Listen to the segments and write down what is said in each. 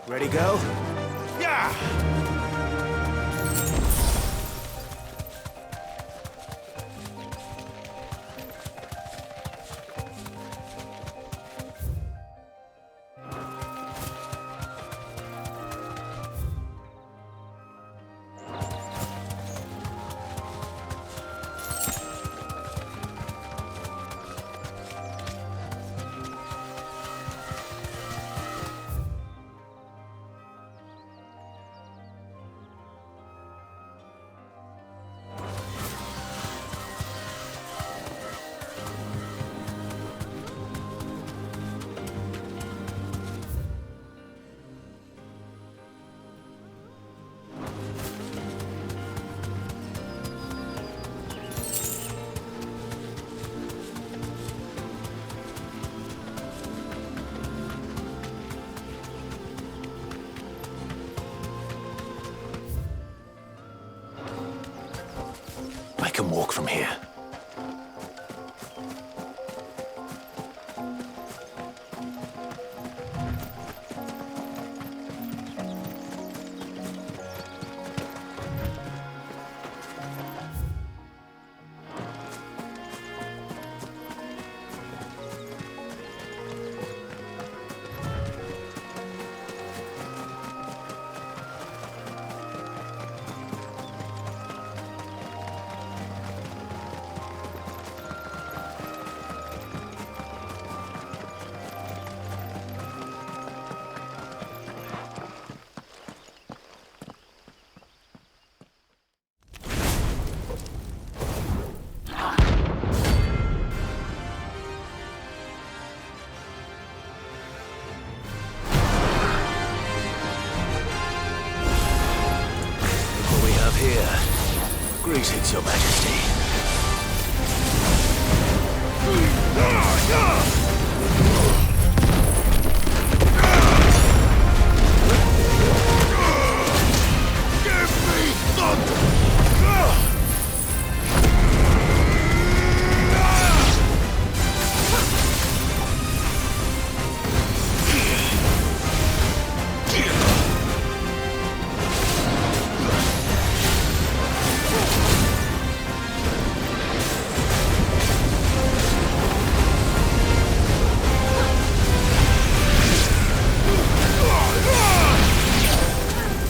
Ready, go? Yeah! I can walk from here. Here. Greetings, Your Majesty. Give me thunder!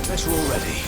Guess we're all ready.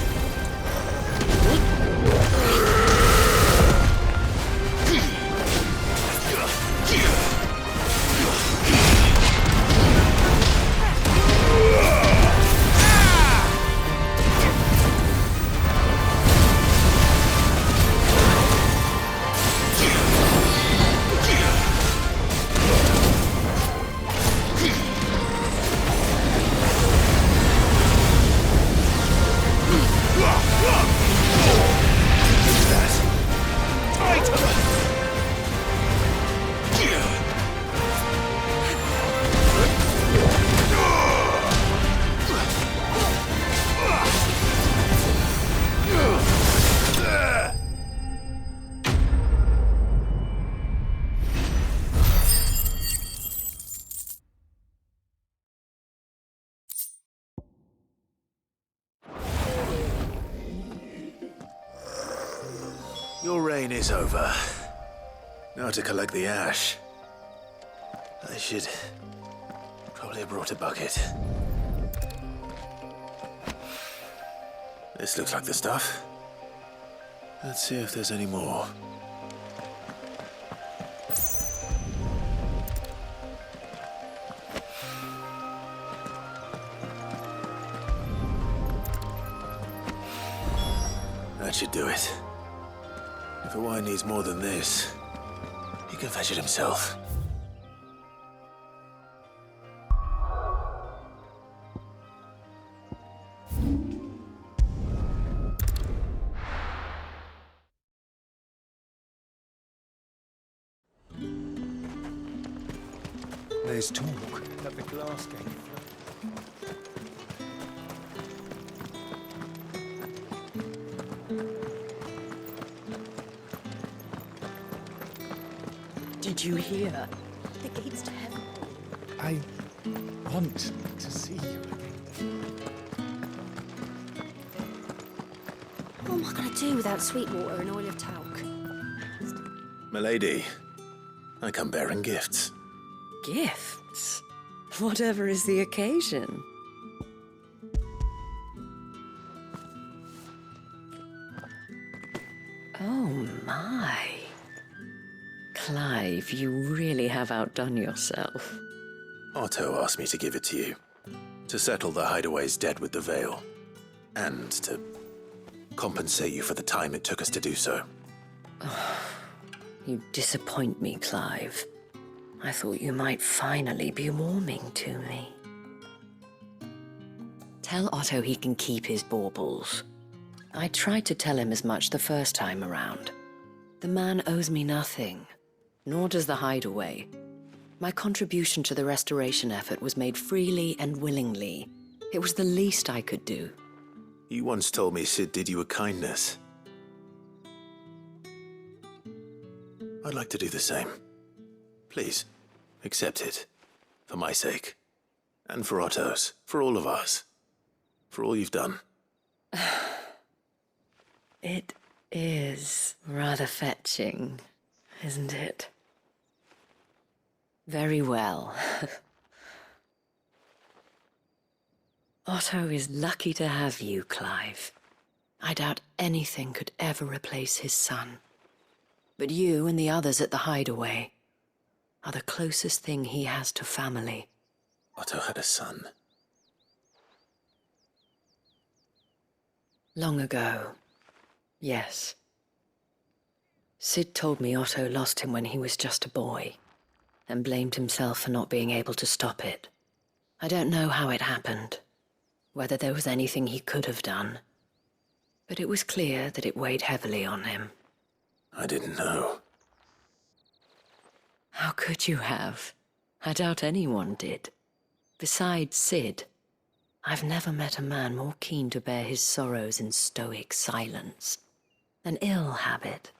Your reign is over. Now to collect the ash. I should probably have brought a bucket. This looks like the stuff. Let's see if there's any more. That should do it. If a wine needs more than this, he can fetch it himself. There's talk at the glass gate. Did you hear? The gates to heaven. I want to see you again. What am I going to do without Sweetwater and oil of talc? Milady, I come bearing gifts. Gifts? Whatever is the occasion. Oh my. Clive, you really have outdone yourself. Otto asked me to give it to you. To settle the Hideaway's debt with the Veil. And to compensate you for the time it took us to do so. You disappoint me, Clive. I thought you might finally be warming to me. Tell Otto he can keep his baubles. I tried to tell him as much the first time around. The man owes me nothing, nor does the Hideaway. My contribution to the restoration effort was made freely and willingly. It was the least I could do. You once told me Sid did you a kindness. I'd like to do the same. Please, accept it. For my sake. And for Otto's. For all of us. For all you've done. It is rather fetching, isn't it? Very well. Otto is lucky to have you, Clive. I doubt anything could ever replace his son. But you and the others at the Hideaway are the closest thing he has to family. Otto had a son. Long ago, yes. Sid told me Otto lost him when he was just a boy, and blamed himself for not being able to stop it. I don't know how it happened, whether there was anything he could have done, but it was clear that it weighed heavily on him. I didn't know. How could you have? I doubt anyone did. Besides Sid, I've never met a man more keen to bear his sorrows in stoic silence. An ill habit,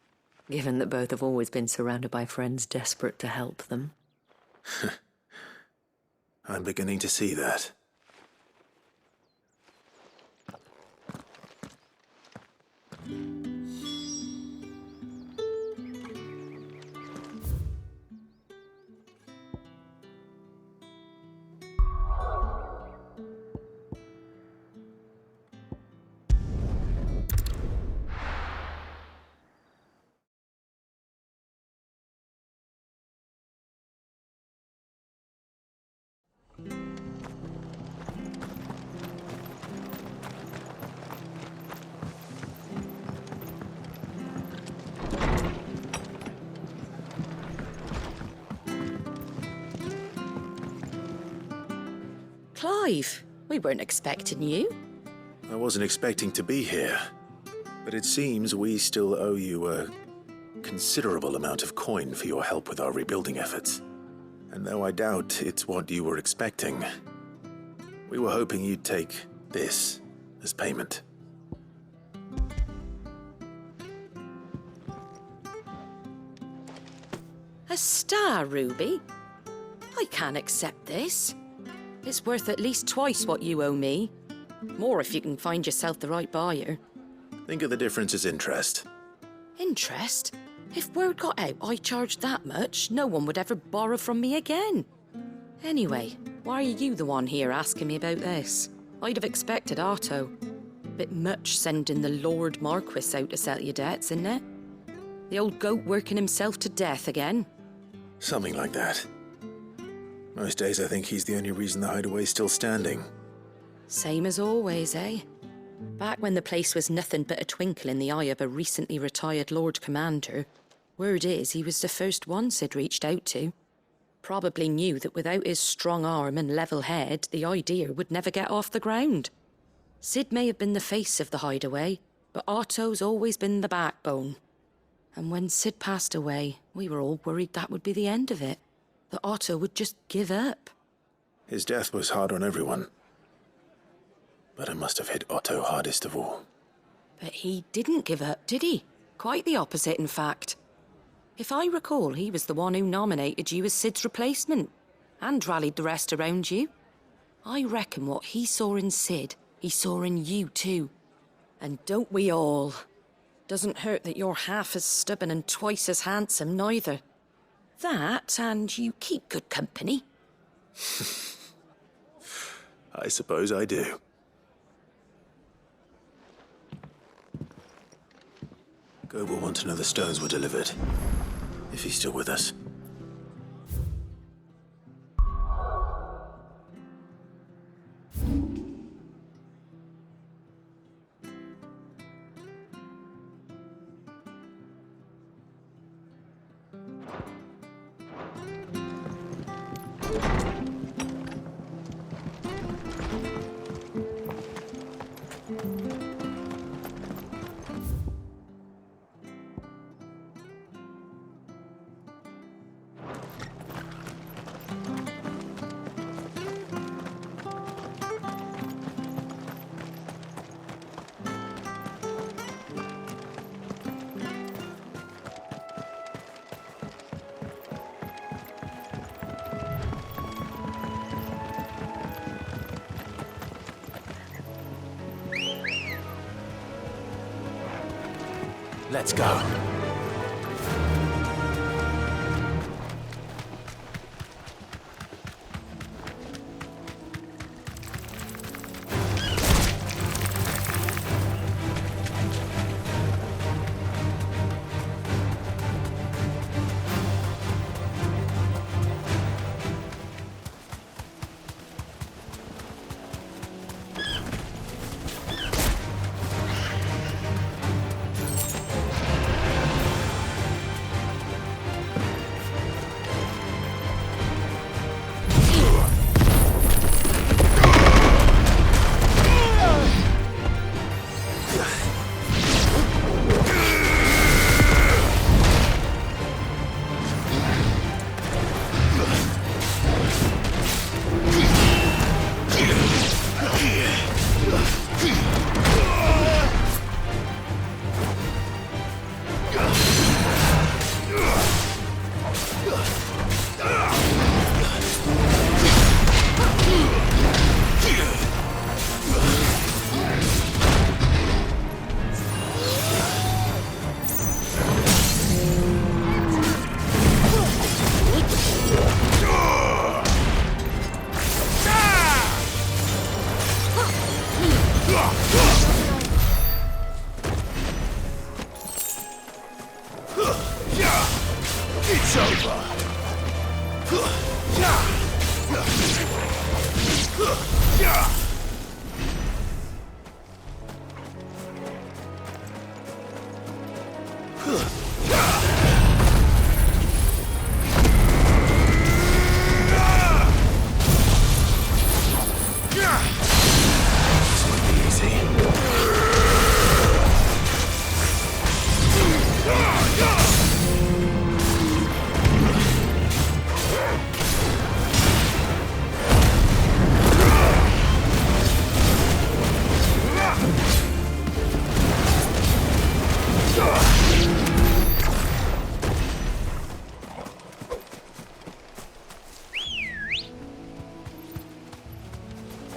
given that both have always been surrounded by friends desperate to help them. I'm beginning to see that. Clive, we weren't expecting you. I wasn't expecting to be here, but it seems we still owe you a considerable amount of coin for your help with our rebuilding efforts. And though I doubt it's what you were expecting, we were hoping you'd take this as payment. A star, Ruby? I can't accept this. It's worth at least twice what you owe me. More if you can find yourself the right buyer. Think of the difference as interest. Interest? If word got out I charged that much, no one would ever borrow from me again. Anyway, why are you the one here asking me about this? I'd have expected Otto. Bit much sending the Lord Marquis out to settle your debts, isn't it? The old goat working himself to death again. Something like that. Most days I think he's the only reason the Hideaway's still standing. Same as always, eh? Back when the place was nothing but a twinkle in the eye of a recently retired Lord Commander, word is he was the first one Sid reached out to. Probably knew that without his strong arm and level head, the idea would never get off the ground. Sid may have been the face of the Hideaway, but Otto's always been the backbone. And when Sid passed away, we were all worried that would be the end of it. That Otto would just give up. His death was hard on everyone. But it must have hit Otto hardest of all. But he didn't give up, did he? Quite the opposite, in fact. If I recall, he was the one who nominated you as Sid's replacement, and rallied the rest around you. I reckon what he saw in Sid, he saw in you too. And don't we all? Doesn't hurt that you're half as stubborn and twice as handsome, neither. That, and you keep good company. I suppose I do. Gob will want to know the stones were delivered, if he's still with us. Let's go. It's over.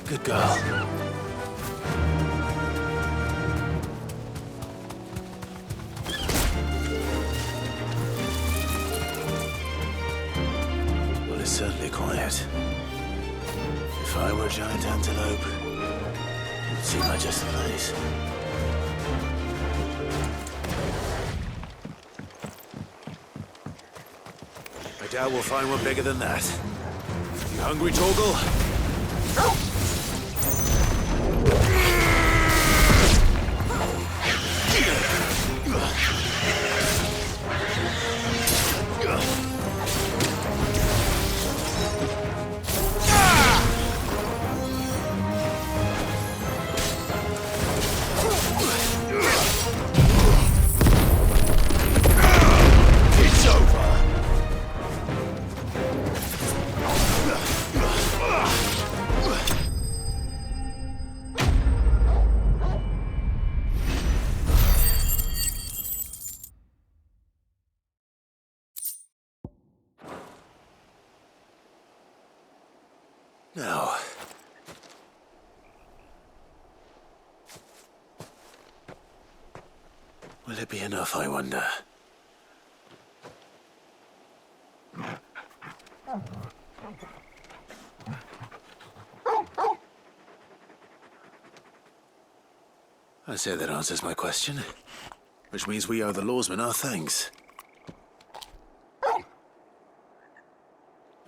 Good girl. Well, it's certainly quiet. If I were a giant antelope, it'd seem like just the place. I doubt we'll find one bigger than that. You hungry, Torgal? It's over. Now, Will it be enough, I wonder? I say that answers my question. Which means we owe the lawsmen our thanks. You're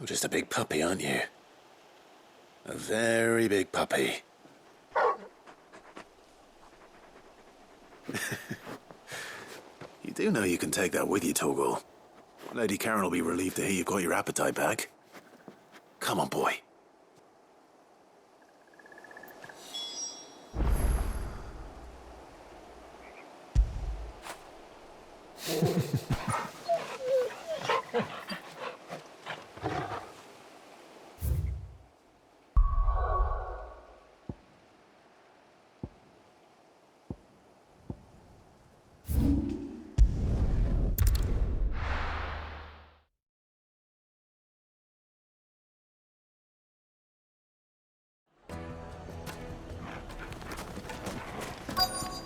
just a big puppy, aren't you? A very big puppy. You do know you can take that with you, Torgal. Lady Karen will be relieved to hear you've got your appetite back. Come on, boy.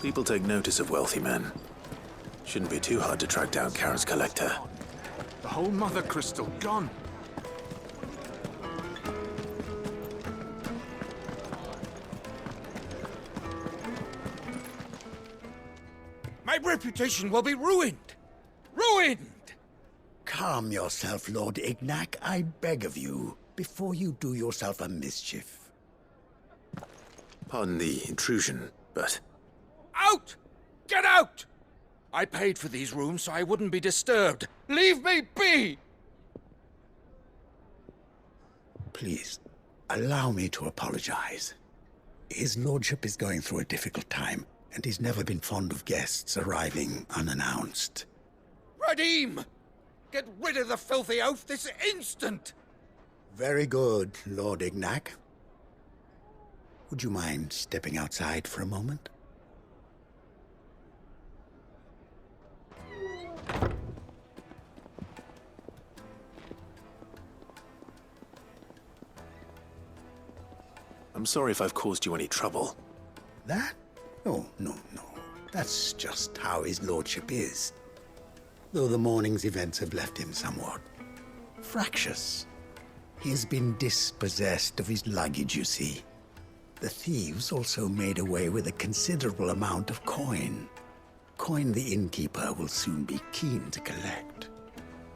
People take notice of wealthy men. Shouldn't be too hard to track down Karen's collector. The whole mother crystal gone. My reputation will be ruined. Ruined! Calm yourself, Lord Ignac, I beg of you, before you do yourself a mischief. Pardon the intrusion, but Out! Get out! I paid for these rooms so I wouldn't be disturbed. Leave me be! Please, allow me to apologize. His lordship is going through a difficult time, and he's never been fond of guests arriving unannounced. Radim! Get rid of the filthy oaf this instant! Very good, Lord Ignac. Would you mind stepping outside for a moment? I'm sorry if I've caused you any trouble. That? Oh, no. That's just how his lordship is. Though the morning's events have left him somewhat fractious. He has been dispossessed of his luggage, you see. The thieves also made away with a considerable amount of coin. Coin the innkeeper will soon be keen to collect.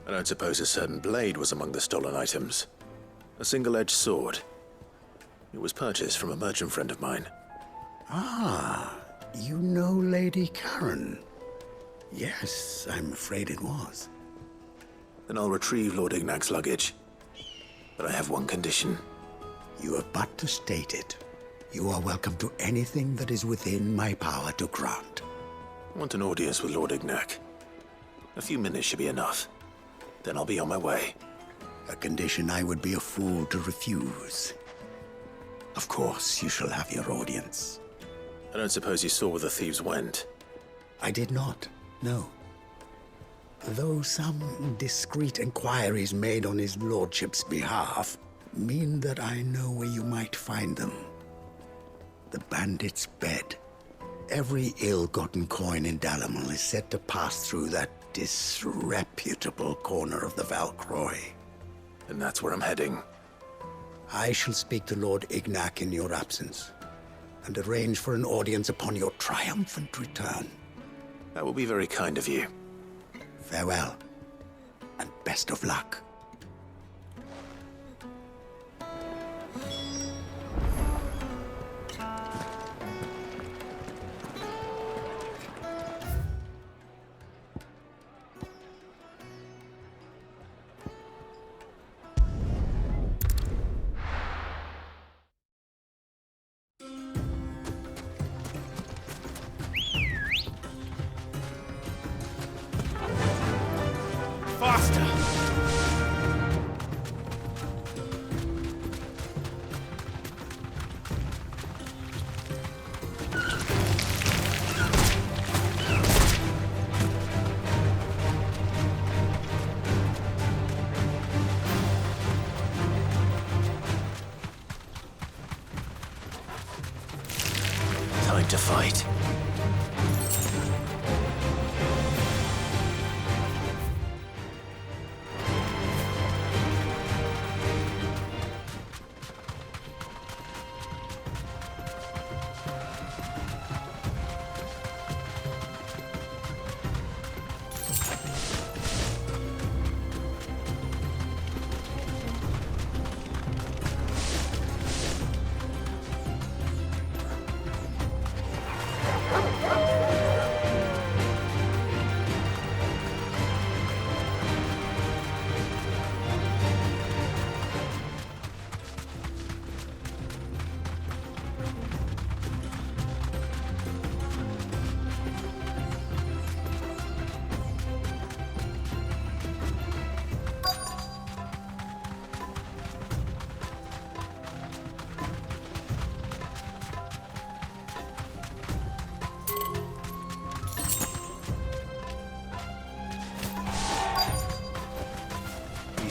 I don't suppose a certain blade was among the stolen items. A single-edged sword. It was purchased from a merchant friend of mine. Ah, you know Lady Karen? Yes, I'm afraid it was. Then I'll retrieve Lord Ignac's luggage. But I have one condition. You have but to state it. You are welcome to anything that is within my power to grant. I want an audience with Lord Ignac. A few minutes should be enough. Then I'll be on my way. A condition I would be a fool to refuse. Of course, you shall have your audience. I don't suppose you saw where the thieves went. I did not, no. Though some discreet inquiries made on his lordship's behalf mean that I know where you might find them. The bandit's bed. Every ill-gotten coin in Dalamon is said to pass through that disreputable corner of the Valcroy. And that's where I'm heading. I shall speak to Lord Ignac in your absence, and arrange for an audience upon your triumphant return. That will be very kind of you. Farewell, and best of luck. Faster! Time to fight.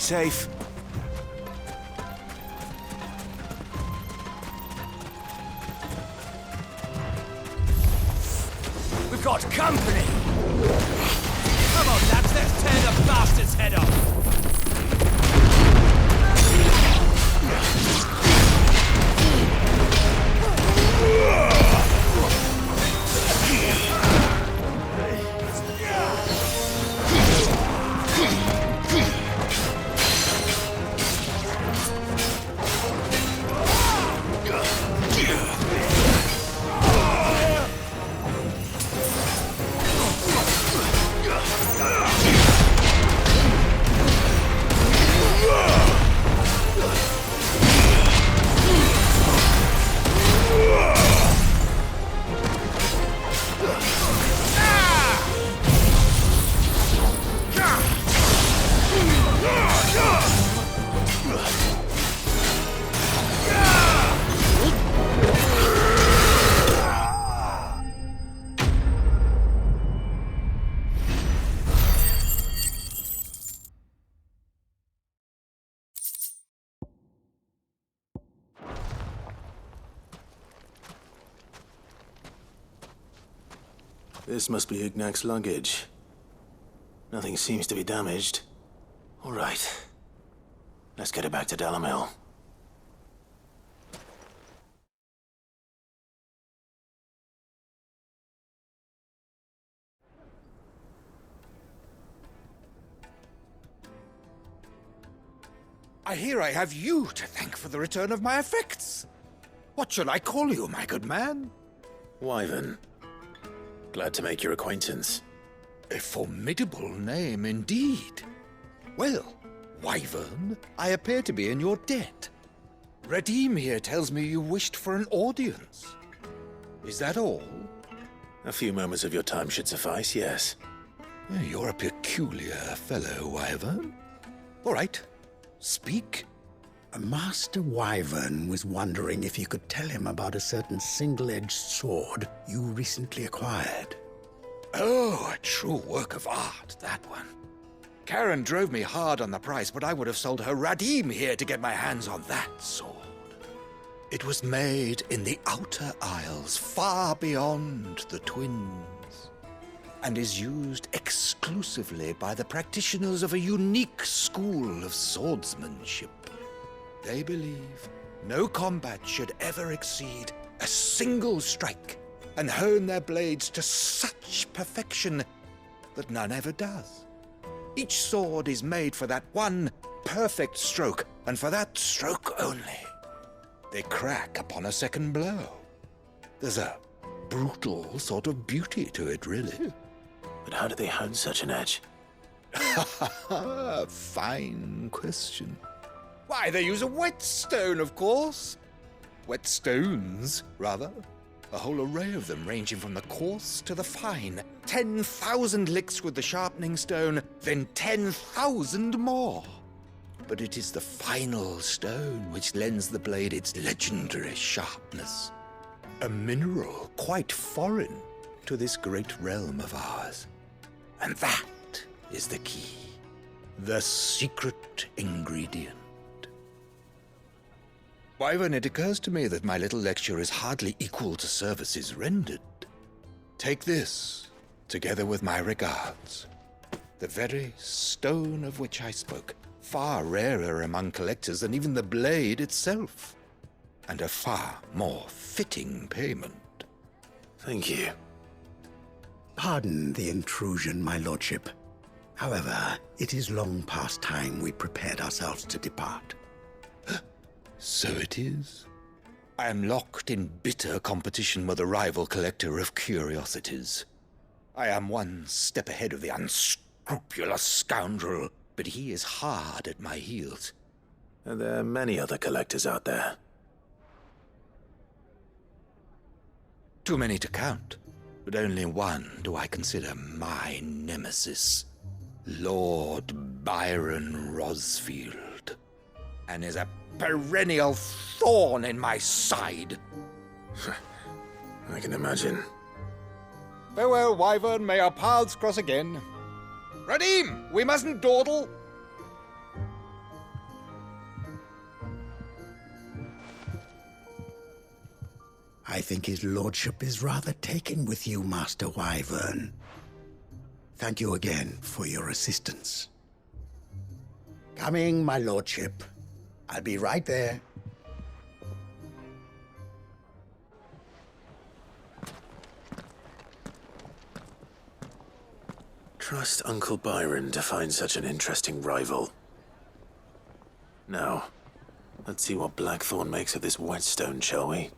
safe. We've got company! Come on, lads, let's tear the bastard's head off! This must be Ignac's luggage. Nothing seems to be damaged. All right. Let's get it back to Delamil. I hear I have you to thank for the return of my effects. What shall I call you, my good man? Wyvern. Glad to make your acquaintance. A formidable name indeed. Well, Wyvern, I appear to be in your debt. Redeem here tells me you wished for an audience. Is that all? A few moments of your time should suffice, yes. You're a peculiar fellow, Wyvern. All right, speak. Master Wyvern was wondering if you could tell him about a certain single-edged sword you recently acquired. Oh, a true work of art, that one. Karen drove me hard on the price, but I would have sold her Radim here to get my hands on that sword. It was made in the Outer Isles, far beyond the Twins, and is used exclusively by the practitioners of a unique school of swordsmanship. They believe no combat should ever exceed a single strike, and hone their blades to such perfection that none ever does. Each sword is made for that one perfect stroke, and for that stroke only. They crack upon a second blow. There's a brutal sort of beauty to it, really. But how do they hone such an edge? Fine question. Why, they use a whetstone, of course. Whetstones, rather. A whole array of them, ranging from the coarse to the fine. 10,000 licks with the sharpening stone, then 10,000 more. But it is the final stone which lends the blade its legendary sharpness. A mineral quite foreign to this great realm of ours. And that is the key. The secret ingredient. Wyvern, it occurs to me that my little lecture is hardly equal to services rendered. Take this, together with my regards. The very stone of which I spoke, far rarer among collectors than even the blade itself, and a far more fitting payment. Thank you. Pardon the intrusion, my lordship. However, it is long past time we prepared ourselves to depart. So it is. I am locked in bitter competition with a rival collector of curiosities. I am one step ahead of the unscrupulous scoundrel, but he is hard at my heels. And there are many other collectors out there. Too many to count, but only one do I consider my nemesis. Lord Byron Rosfield. And is a perennial thorn in my side. I can imagine. Farewell, Wyvern. May our paths cross again. Radim, we mustn't dawdle. I think his lordship is rather taken with you, Master Wyvern. Thank you again for your assistance. Coming, my lordship. I'll be right there. Trust Uncle Byron to find such an interesting rival. Now, let's see what Blackthorn makes of this whetstone, shall we?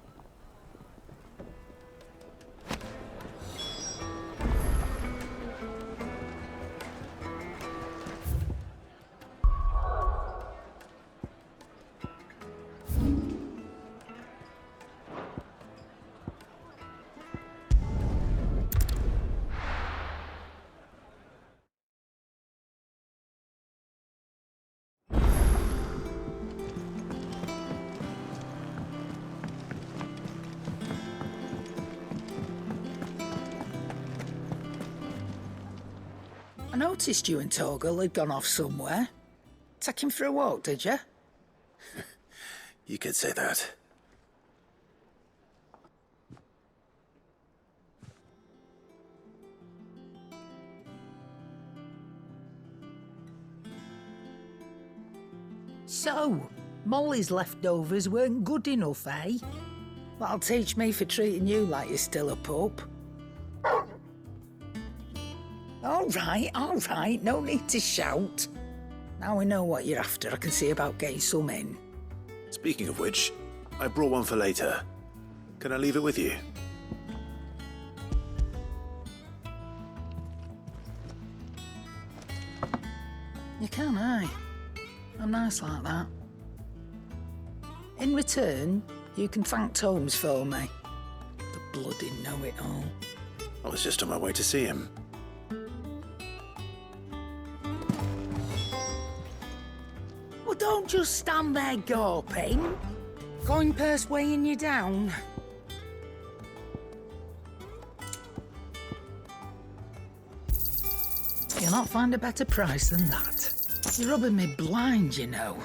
I noticed you and Torgal had gone off somewhere. Take him for a walk, did you? You could say that. So, Molly's leftovers weren't good enough, eh? That'll teach me for treating you like you're still a pup. All right, no need to shout. Now we know what you're after, I can see about getting some in. Speaking of which, I brought one for later. Can I leave it with you? You can, eh? I'm nice like that. In return, you can thank Tomes for me. The bloody know-it-all. I was just on my way to see him. Well, don't just stand there gawping. Coin purse weighing you down. You'll not find a better price than that. You're rubbing me blind, you know.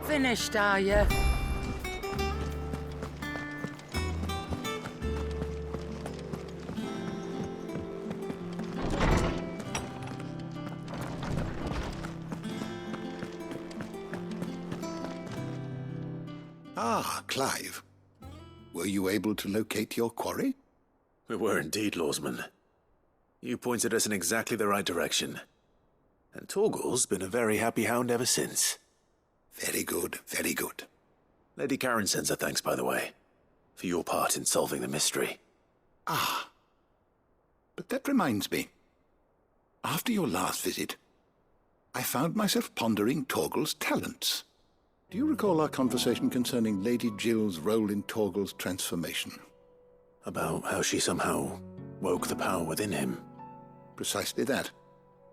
Finished, are you? Ah, Clive. Were you able to locate your quarry? We were indeed, Lawsman. You pointed us in exactly the right direction. And Torgal's been a very happy hound ever since. Very good, very good. Lady Karen sends her thanks, by the way, for your part in solving the mystery. Ah. But that reminds me. After your last visit, I found myself pondering Torgal's talents. Do you recall our conversation concerning Lady Jill's role in Torgal's transformation? About how she somehow woke the power within him. Precisely that.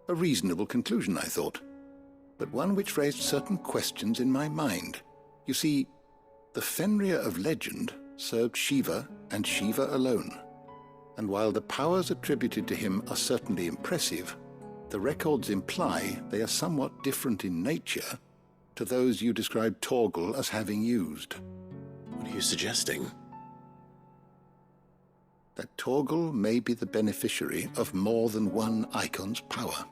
A reasonable conclusion, I thought, but one which raised certain questions in my mind. You see, the Fenrir of legend served Shiva and Shiva alone, and while the powers attributed to him are certainly impressive, the records imply they are somewhat different in nature to those you described Torgal as having used. What are you suggesting? That Torgal may be the beneficiary of more than one icon's power.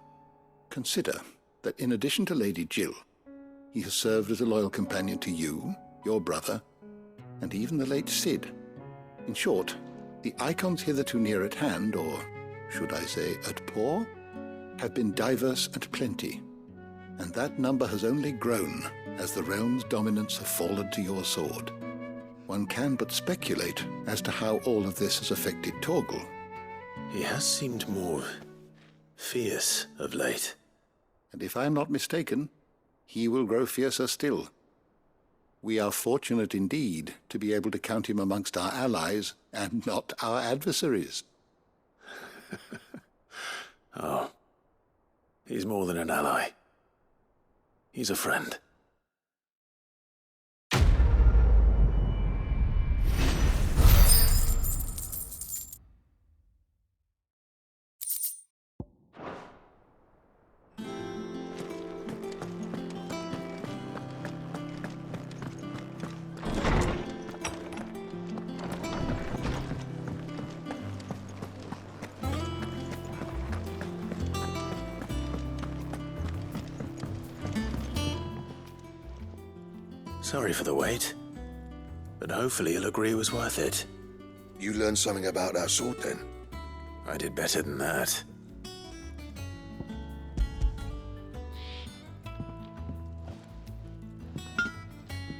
Consider that in addition to Lady Jill, he has served as a loyal companion to you, your brother, and even the late Cid. In short, the icons hitherto near at hand, or should I say at paw, have been diverse and plenty, and that number has only grown as the realm's dominance have fallen to your sword. One can but speculate as to how all of this has affected Torgal. He has seemed more fierce of late. And if I am not mistaken, he will grow fiercer still. We are fortunate indeed to be able to count him amongst our allies and not our adversaries. Oh, he's more than an ally. He's a friend. Sorry for the wait, but hopefully you'll agree it was worth it. You learned something about that sword then? I did better than that.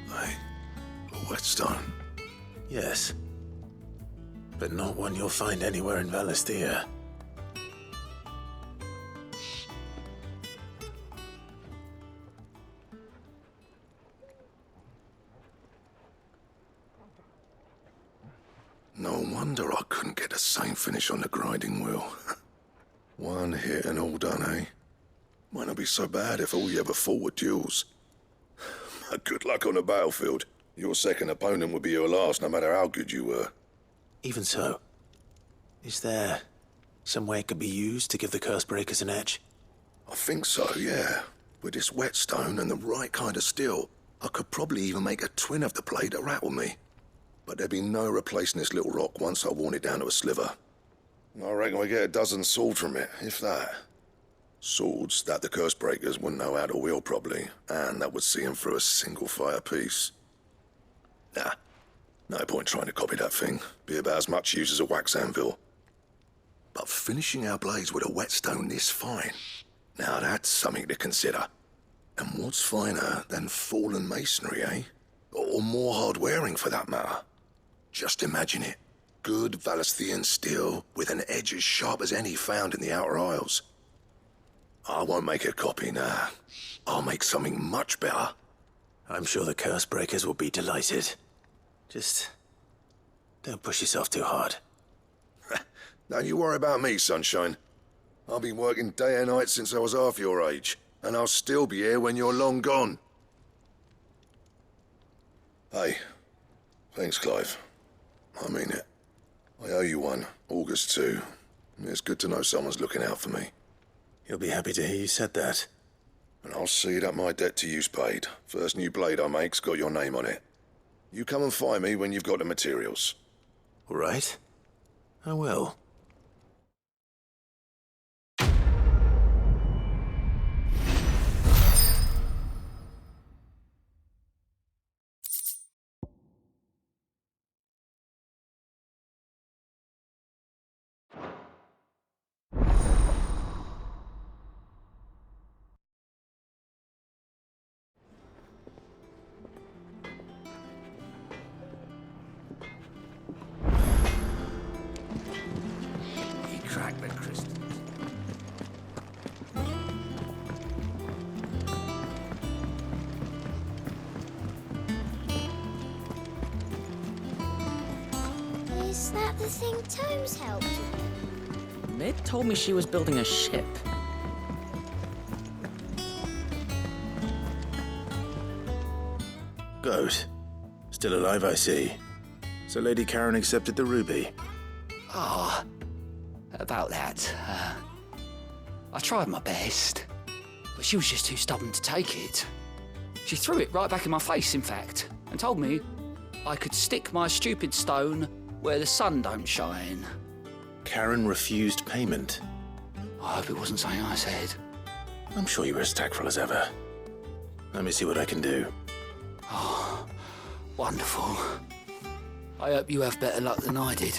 Hey, a whetstone? Yes, but not one you'll find anywhere in Valisthea. No wonder I couldn't get the same finish on the grinding wheel. One hit and all done, eh? Might not be so bad if all you ever fought were duels. But good luck on the battlefield. Your second opponent would be your last, no matter how good you were. Even so, is there some way it could be used to give the curse breakers an edge? I think so, yeah. With this whetstone and the right kind of steel, I could probably even make a twin of the blade that rattled me. But there'd be no replacing this little rock once I worn it down to a sliver. I reckon we get a dozen swords from it, if that. Swords that the curse breakers wouldn't know how to wield properly, and that would see them through a single fire piece. Nah, no point trying to copy that thing. Be about as much use as a wax anvil. But finishing our blades with a whetstone this fine, now that's something to consider. And what's finer than fallen masonry, eh? Or more hard-wearing, for that matter. Just imagine it. Good Valisthean steel with an edge as sharp as any found in the Outer Isles. I won't make a copy, nah. I'll make something much better. I'm sure the curse breakers will be delighted. Just don't push yourself too hard. Don't you worry about me, sunshine. I've been working day and night since I was half your age, and I'll still be here when you're long gone. Hey, thanks, Clive. I mean it. I owe you one, August too. It's good to know someone's looking out for me. He'll be happy to hear you said that. And I'll see that my debt to you's paid. First new blade I make's got your name on it. You come and find me when you've got the materials. All right, I will. He cracked the crystals. Is that the thing Tomes helped you with? Mid told me she was building a ship. Goat. Still alive, I see. So Lady Karen accepted the ruby. Ah, about that. I tried my best, but she was just too stubborn to take it. She threw it right back in my face, in fact, and told me I could stick my stupid stone where the sun don't shine. Karen refused payment. I hope it wasn't something I said. I'm sure you were as tactful as ever. Let me see what I can do. Oh, wonderful. I hope you have better luck than I did.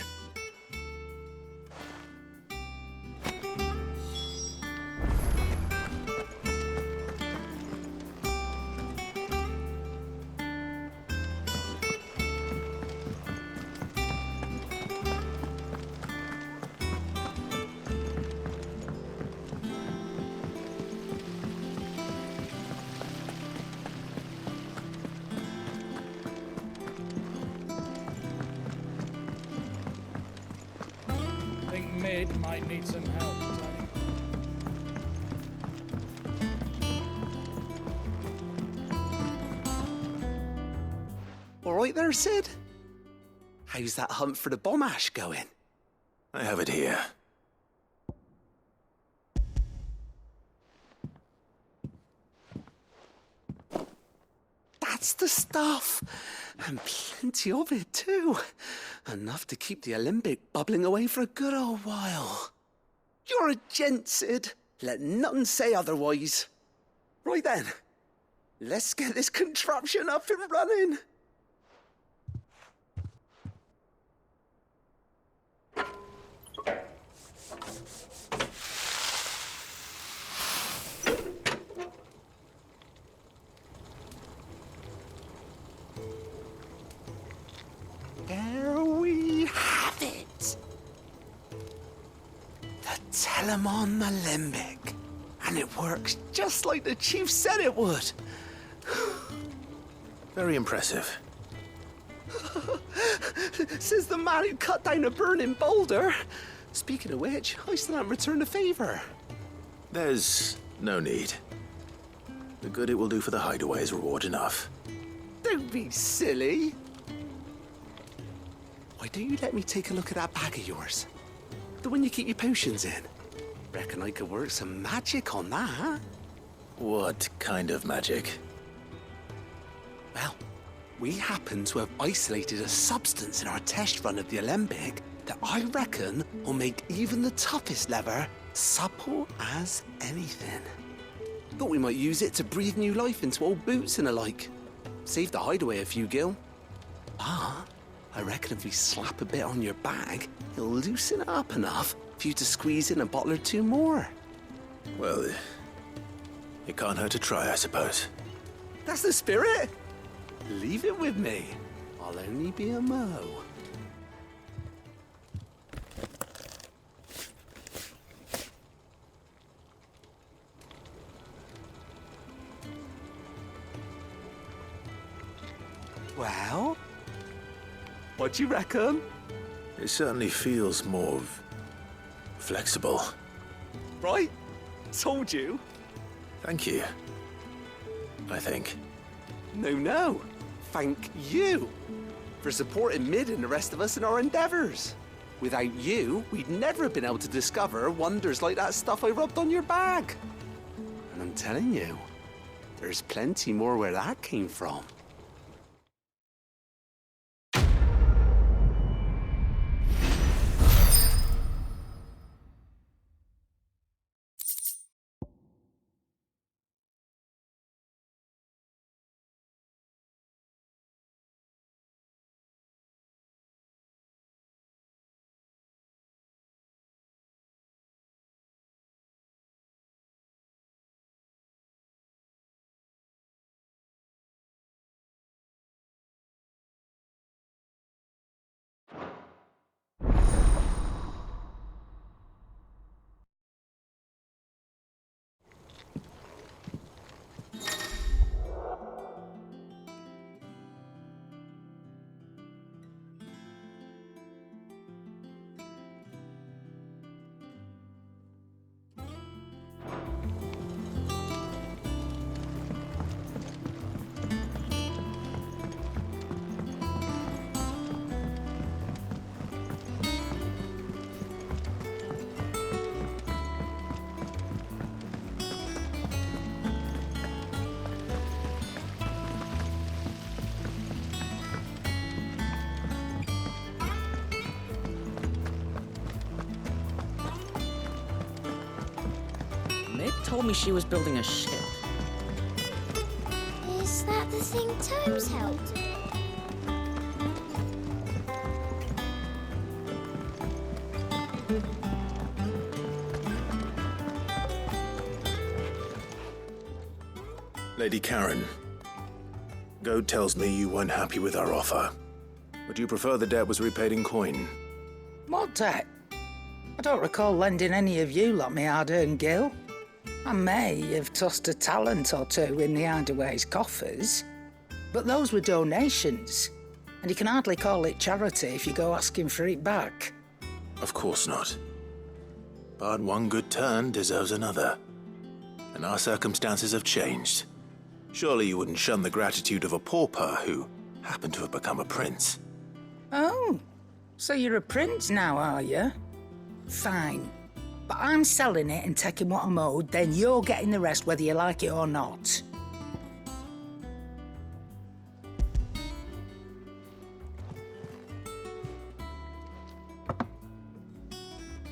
Mid might need some help, Tony. All right there, Sid? How's that hunt for the bomb ash going? I have it here. That's the stuff. And plenty of it, too. Enough to keep the Olympic bubbling away for a good old while. You're a gent, Sid. Let nothing say otherwise. Right then. Let's get this contraption up and running. There we have it. The Telemon Alembic. And it works just like the chief said it would. Very impressive. Says the man who cut down a burning boulder. Speaking of which, I still haven't returned the favor. There's no need. The good it will do for the hideaway is reward enough. Don't be silly. Why don't you let me take a look at that bag of yours? The one you keep your potions in. Reckon I could work some magic on that. What kind of magic? Well, we happen to have isolated a substance in our test run of the Alembic that I reckon will make even the toughest leather supple as anything. Thought we might use it to breathe new life into old boots and the like. Save the hideaway a few gil. Ah, I reckon if we slap a bit on your bag, it'll loosen it up enough for you to squeeze in a bottle or two more. Well, it can't hurt to try, I suppose. That's the spirit. Leave it with me. I'll only be a mo. Well, what do you reckon? It certainly feels more flexible. Right? Told you. Thank you. I think. No. Thank you for supporting Mid and the rest of us in our endeavors. Without you, we'd never have been able to discover wonders like that stuff I rubbed on your bag. And I'm telling you, there's plenty more where that came from. Mid told me she was building a ship. Is that the thing Tomes helped with? Lady Karen, Goad tells me you weren't happy with our offer. Would you prefer the debt was repaid in coin? What debt? I don't recall lending any of you lot me hard-earned gil. I may have tossed a talent or two in the hideaway's coffers, but those were donations, and you can hardly call it charity if you go asking for it back. Of course not. But one good turn deserves another. And our circumstances have changed. Surely you wouldn't shun the gratitude of a pauper who happened to have become a prince. Oh, so you're a prince now, are you? Fine. But I'm selling it and taking what I'm owed, then you're getting the rest whether you like it or not.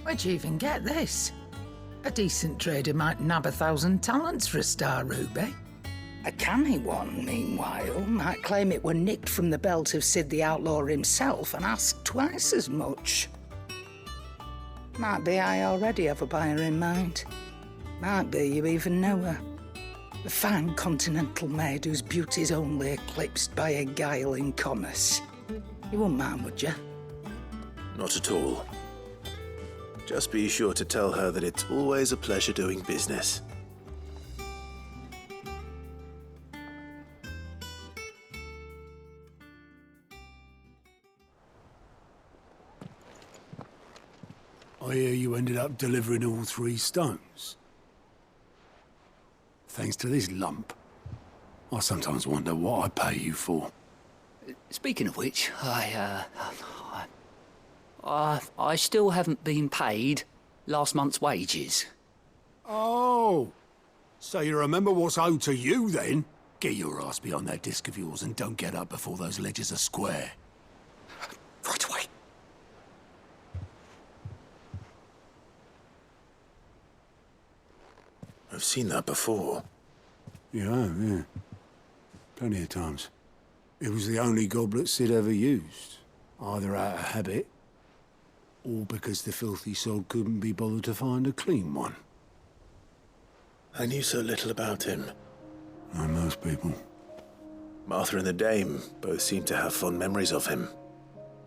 Where'd you even get this? A decent trader might nab 1,000 talents for a star ruby. A canny one, meanwhile, might claim it were nicked from the belt of Sid the Outlaw himself and ask twice as much. Might be I already have a buyer in mind. Might be you even know her. A fine continental maid whose beauty's only eclipsed by a guile in commerce. You wouldn't mind, would you? Not at all. Just be sure to tell her that it's always a pleasure doing business. I hear you ended up delivering all 3 stones. Thanks to this lump. I sometimes wonder what I pay you for. Speaking of which, I still haven't been paid last month's wages. Oh, so you remember what's owed to you then? Get your ass behind that disc of yours and don't get up before those ledgers are square. Right away. I've seen that before. You have, yeah. Plenty of times. It was the only goblet Sid ever used. Either out of habit, or because the filthy sod couldn't be bothered to find a clean one. I knew so little about him. Like most people. Martha and the Dame both seem to have fond memories of him.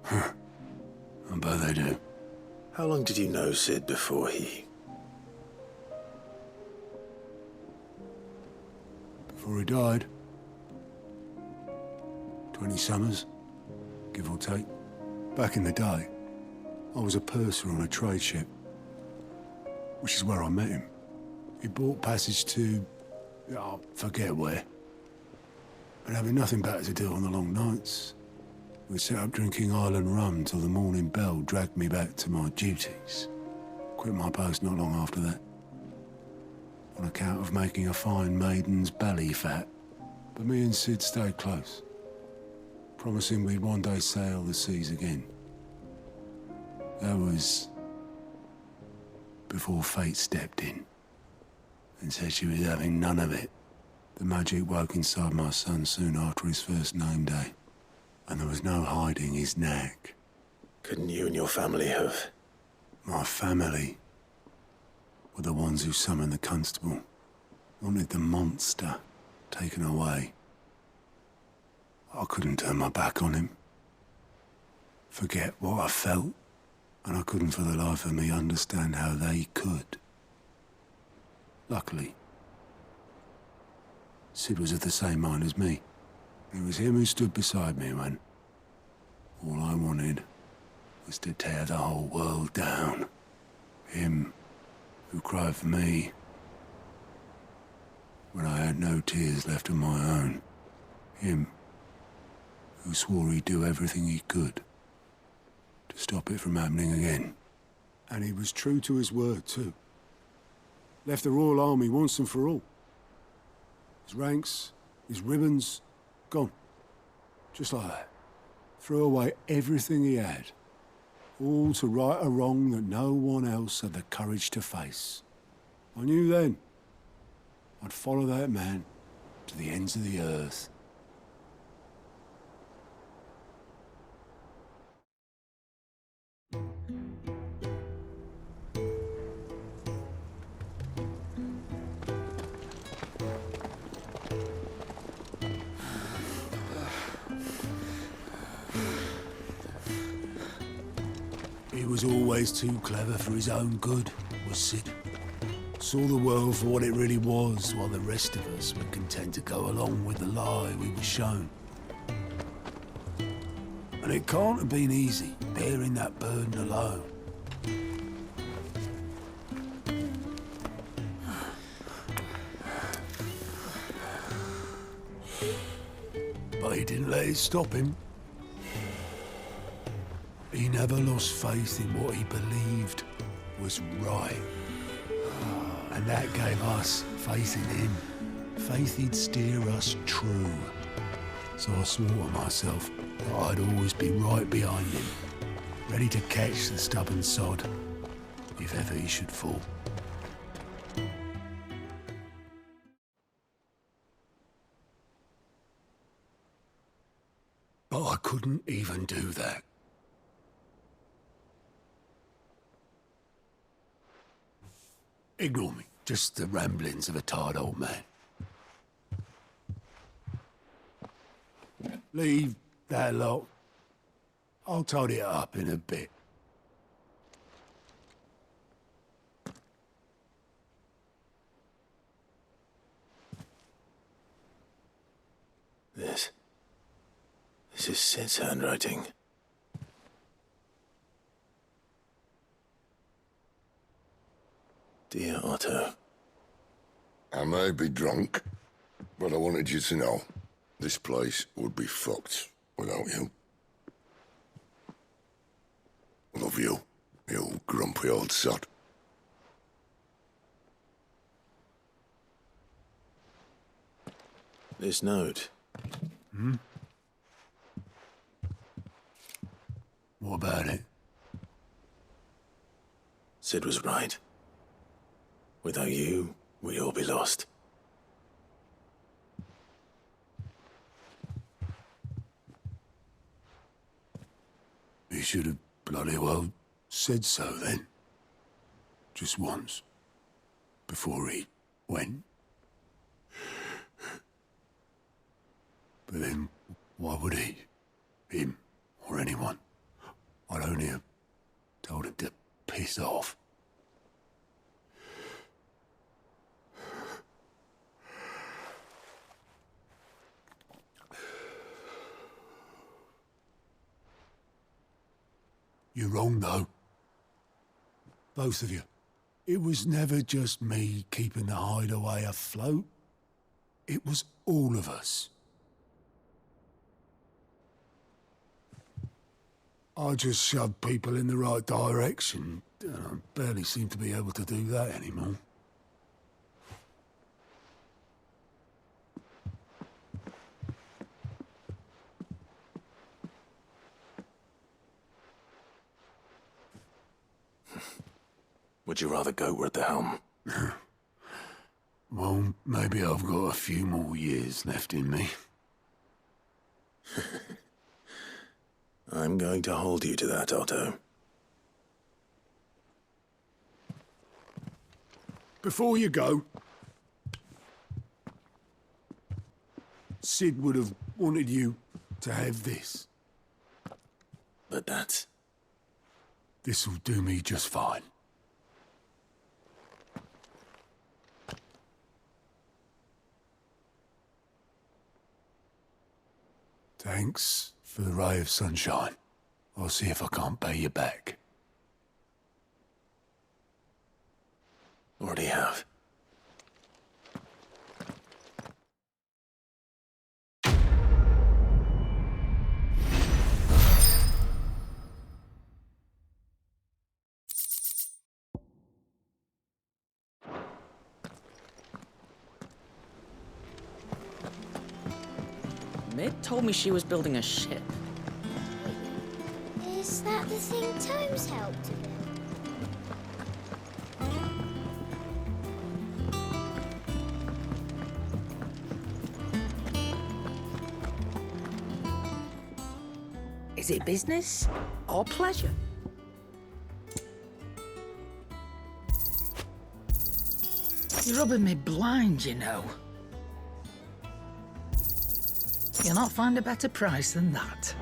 Huh. I bet they do. How long did you know Sid before he... Before he died. 20 summers, give or take. Back in the day, I was a purser on a trade ship, which is where I met him. He bought passage to... I forget where. But having nothing better to do on the long nights, we'd sit up drinking island rum till the morning bell dragged me back to my duties. Quit my post not long after that. On account of making a fine maiden's belly fat. But me and Sid stayed close, promising we'd one day sail the seas again. That was before fate stepped in and said she was having none of it. The magic woke inside my son soon after his first name day, and there was no hiding his knack. Couldn't you and your family have... My family were the ones who summoned the constable, wanted the monster taken away. I couldn't turn my back on him, forget what I felt, and I couldn't for the life of me understand how they could. Luckily, Sid was of the same mind as me. It was him who stood beside me when all I wanted was to tear the whole world down. Him who cried for me when I had no tears left of my own. Him who swore he'd do everything he could to stop it from happening again. And he was true to his word, too. Left the Royal Army once and for all. His ranks, his ribbons, gone. Just like that. Threw away everything he had. All to right a wrong that no one else had the courage to face. I knew then I'd follow that man to the ends of the earth. He was always too clever for his own good, was Sid. Saw the world for what it really was, while the rest of us were content to go along with the lie we were shown. And it can't have been easy, bearing that burden alone. But he didn't let it stop him. He never lost faith in what he believed was right. And that gave us faith in him. Faith he'd steer us true. So I swore to myself that I'd always be right behind him, ready to catch the stubborn sod if ever he should fall. couldn't even do that. Ignore me. Just the ramblings of a tired old man. Leave that lot. I'll tidy it up in a bit. This is Sid's handwriting. Dear Otto. I may be drunk, but I wanted you to know this place would be fucked without you. Love you, you grumpy old sod. This note. What about it? Sid was right. Without you, we'd all be lost. He should have bloody well said so then. Just once. Before he went. But then, why would he? Him, or anyone? I'd only have told him to piss off. You're wrong, though. Both of you. It was never just me keeping the hideaway afloat. It was all of us. I just shoved people in the right direction, and I barely seem to be able to do that anymore. Would you rather goat were at the helm? Well, maybe I've got a few more years left in me. I'm going to hold you to that, Otto. Before you go, Sid would have wanted you to have this. But that's... This'll do me just fine. Thanks for the ray of sunshine. I'll see if I can't pay you back. Already have. Mid told me she was building a ship. Is that the thing Tomes helped to build? Is it business or pleasure? You're rubbing me blind, you know. You'll not find a better price than that.